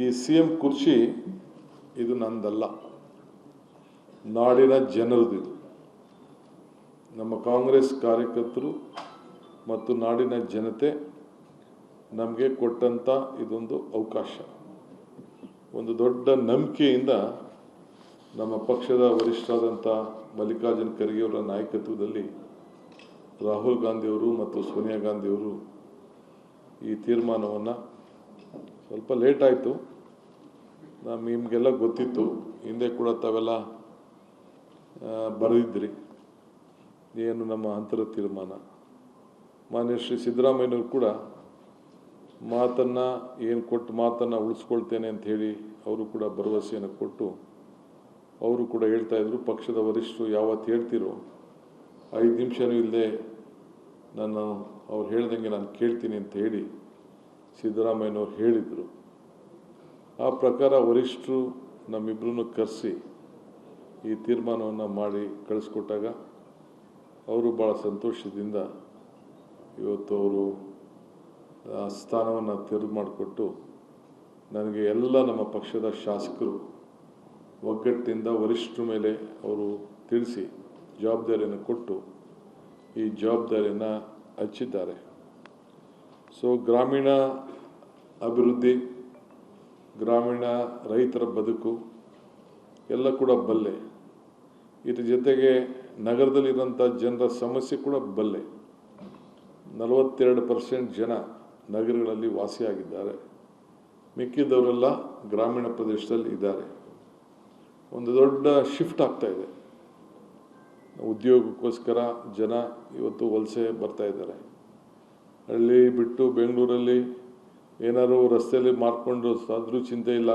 ಈ CM ಕುರ್ಚಿ ಇದು ನಂದಲ್ಲ, ನಾಡಿನ ಜನರದು. ಇದು ನಮ್ಮ ಕಾಂಗ್ರೆಸ್ ಕಾರ್ಯಕರ್ತರು ಮತ್ತು ನಾಡಿನ ಜನತೆ ನಮಗೆ ಕೊಟ್ಟಂತ ಇದೊಂದು ಅವಕಾಶ. ಒಂದು ದೊಡ್ಡ ನಂಬಿಕೆಯಿಂದ ನಮ್ಮ ಪಕ್ಷದ ವರಿಷ್ಠರಾದಂಥ ಮಲ್ಲಿಕಾರ್ಜುನ ಖರ್ಗೆ ಅವರ ನಾಯಕತ್ವದಲ್ಲಿ ರಾಹುಲ್ ಗಾಂಧಿ ಅವರು ಮತ್ತು ಸೋನಿಯಾ ಗಾಂಧಿ ಅವರು ಈ ತೀರ್ಮಾನವನ್ನು, ಸ್ವಲ್ಪ ಲೇಟ್ ಆಯಿತು, ನಿಮಗೆಲ್ಲ ಗೊತ್ತಿತ್ತು, ಹಿಂದೆ ಕೂಡ ತಾವೆಲ್ಲ ಬರೆದಿದ್ರಿ ಏನು ನಮ್ಮ ಅಂತರ ತೀರ್ಮಾನ. ಮಾನ್ಯ ಶ್ರೀ ಸಿದ್ದರಾಮಯ್ಯನವರು ಕೂಡ ಮಾತನ್ನು ಉಳಿಸ್ಕೊಳ್ತೇನೆ ಅಂತ ಹೇಳಿ ಅವರು ಕೂಡ ಭರವಸೆಯನ್ನು ಕೊಟ್ಟು ಅವರು ಕೂಡ ಹೇಳ್ತಾ ಇದ್ರು, ಪಕ್ಷದ ವರಿಷ್ಠರು ಯಾವತ್ತು ಹೇಳ್ತಿರೋ 5 ನಿಮಿಷನೂ ಇಲ್ಲದೆ ಅವ್ರು ಹೇಳ್ದಂಗೆ ನಾನು ಕೇಳ್ತೀನಿ ಅಂತ ಹೇಳಿ ಸಿದ್ದರಾಮಯ್ಯನವರು ಹೇಳಿದರು. ಆ ಪ್ರಕಾರ ವರಿಷ್ಠರು ನಮ್ಮಿಬ್ಬರನ್ನು ಕರೆಸಿ ಈ ತೀರ್ಮಾನವನ್ನು ಮಾಡಿ ಕಳಿಸ್ಕೊಟ್ಟಾಗ ಅವರು ಭಾಳ ಸಂತೋಷದಿಂದ ಇವತ್ತು ಅವರು ಸ್ಥಾನವನ್ನು ತೆರವು ಮಾಡಿಕೊಟ್ಟು ನನಗೆ ಎಲ್ಲ ನಮ್ಮ ಪಕ್ಷದ ಶಾಸಕರು ಒಗ್ಗಟ್ಟಿನಿಂದ ವರಿಷ್ಠರ ಮೇಲೆ ಅವರು ತಿಳಿಸಿ ಜವಾಬ್ದಾರಿಯನ್ನು ಕೊಟ್ಟು ಈ ಜವಾಬ್ದಾರಿಯನ್ನು ಹಂಚಿದ್ದಾರೆ. ಸೊ ಗ್ರಾಮೀಣ ಅಭಿವೃದ್ಧಿ, ಗ್ರಾಮೀಣ ರೈತರ ಬದುಕು ಎಲ್ಲ ಕೂಡ ಬಲ್ಲೆ. ಇದ್ರ ಜೊತೆಗೆ ನಗರದಲ್ಲಿರೋಂಥ ಜನರ ಸಮಸ್ಯೆ ಕೂಡ ಬಲ್ಲೆ. 42% ಜನ ನಗರಗಳಲ್ಲಿ ವಾಸಿಯಾಗಿದ್ದಾರೆ, ಮಿಕ್ಕಿದವರೆಲ್ಲ ಗ್ರಾಮೀಣ ಪ್ರದೇಶದಲ್ಲಿ ಇದ್ದಾರೆ. ಒಂದು ದೊಡ್ಡ ಶಿಫ್ಟ್ ಆಗ್ತಾ ಇದೆ. ಉದ್ಯೋಗಕ್ಕೋಸ್ಕರ ಜನ ಇವತ್ತು ವಲಸೆ ಬರ್ತಾ ಇದ್ದಾರೆ. ಹಳ್ಳಿ ಬಿಟ್ಟು ಬೆಂಗಳೂರಲ್ಲಿ ಏನಾದ್ರು ರಸ್ತೆಯಲ್ಲಿ ಮಾರ್ಕೊಂಡು ಆದರೂ ಚಿಂತೆ ಇಲ್ಲ,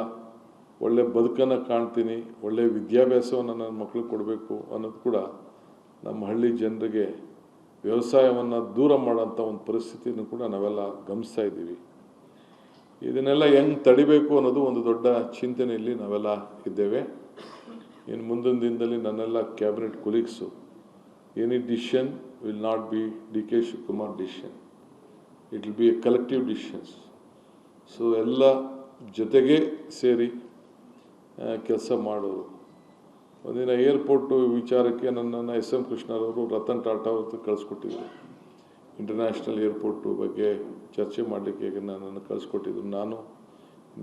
ಒಳ್ಳೆ ಬದುಕನ್ನು ಕಾಣ್ತೀನಿ, ಒಳ್ಳೆ ವಿದ್ಯಾಭ್ಯಾಸವನ್ನು ನನ್ನ ಮಕ್ಕಳಿಗೆ ಕೊಡಬೇಕು ಅನ್ನೋದು ಕೂಡ ನಮ್ಮ ಹಳ್ಳಿ ಜನರಿಗೆ ವ್ಯವಸಾಯವನ್ನು ದೂರ ಮಾಡೋಂಥ ಒಂದು ಪರಿಸ್ಥಿತಿಯನ್ನು ಕೂಡ ನಾವೆಲ್ಲ ಗಮನಿಸ್ತಾ ಇದ್ದೀವಿ. ಇದನ್ನೆಲ್ಲ ಹೆಂಗೆ ತಡಿಬೇಕು ಅನ್ನೋದು ಒಂದು ದೊಡ್ಡ ಚಿಂತನೆಯಲ್ಲಿ ನಾವೆಲ್ಲ ಇದ್ದೇವೆ. ಇನ್ನು ಮುಂದಿನ ದಿನದಲ್ಲಿ ನನ್ನೆಲ್ಲ cabinet colleagues, any decision will not be DK Shivakumar decision, it will be A collective decisions. So ಎಲ್ಲ ಜೊತೆಗೆ ಸೇರಿ ಕೆಲಸ ಮಾಡೋರು. ಒಂದಿನ ಏರ್ಪೋರ್ಟು ವಿಚಾರಕ್ಕೆ ನನ್ನನ್ನು SM ಕೃಷ್ಣರವರು ರತನ್ ಟಾಟಾ ಅವ್ರ ಕಳಿಸ್ಕೊಟ್ಟಿದ್ರು. ಇಂಟರ್ನ್ಯಾಷನಲ್ ಏರ್ಪೋರ್ಟು ಬಗ್ಗೆ ಚರ್ಚೆ ಮಾಡಲಿಕ್ಕೆ ನನ್ನನ್ನು ಕಳಿಸ್ಕೊಟ್ಟಿದ್ರು. ನಾನು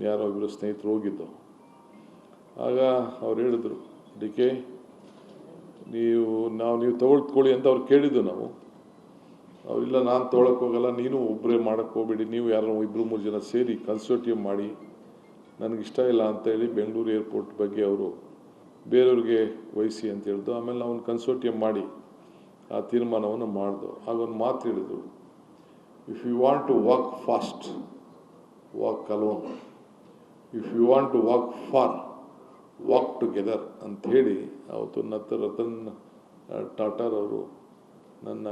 ಯಾರೋ ಇಬ್ಬರು ಸ್ನೇಹಿತರು ಹೋಗಿದ್ದು. ಆಗ ಅವ್ರು ಹೇಳಿದ್ರು, DK ನೀವು ತೊಗೊಳ್ಕೊಳ್ಳಿ ಅಂತ ಅವ್ರು ಕೇಳಿದ್ದು. ಅವರಿಲ್ಲ, ನಾನು ತೊಗೊಳಕ್ಕೆ ಹೋಗಲ್ಲ, ನೀನು ಒಬ್ಬರೇ ಮಾಡೋಕ್ಕೆ ಹೋಗಬೇಡಿ, ನೀವು ಯಾರೋ 2-3 ಜನ ಸೇರಿ ಕನ್ಸೋರ್ಟಿಯಂ ಮಾಡಿ, ನನಗಿಷ್ಟ ಇಲ್ಲ ಅಂತೇಳಿ ಬೆಂಗಳೂರು ಏರ್ಪೋರ್ಟ್ ಬಗ್ಗೆ ಅವರು ಬೇರೆಯವ್ರಿಗೆ ವಹಿಸಿ ಅಂತ ಹೇಳಿದ್ರು. ಆಮೇಲೆ ನಾವು ಒಂದು ಕನ್ಸೋರ್ಟಿಯಂ ಮಾಡಿ ಆ ತೀರ್ಮಾನವನ್ನು ಮಾಡಿದೋ. ಆಗ ಒಂದು ಮಾತು ಹೇಳಿದರು, if you want to walk fast, walk alone, if you want to walk far, walk together ಅಂತ ಹೇಳಿ ಅವತ್ತು ರತನ್ ಟಾಟಾರವರು ನನ್ನ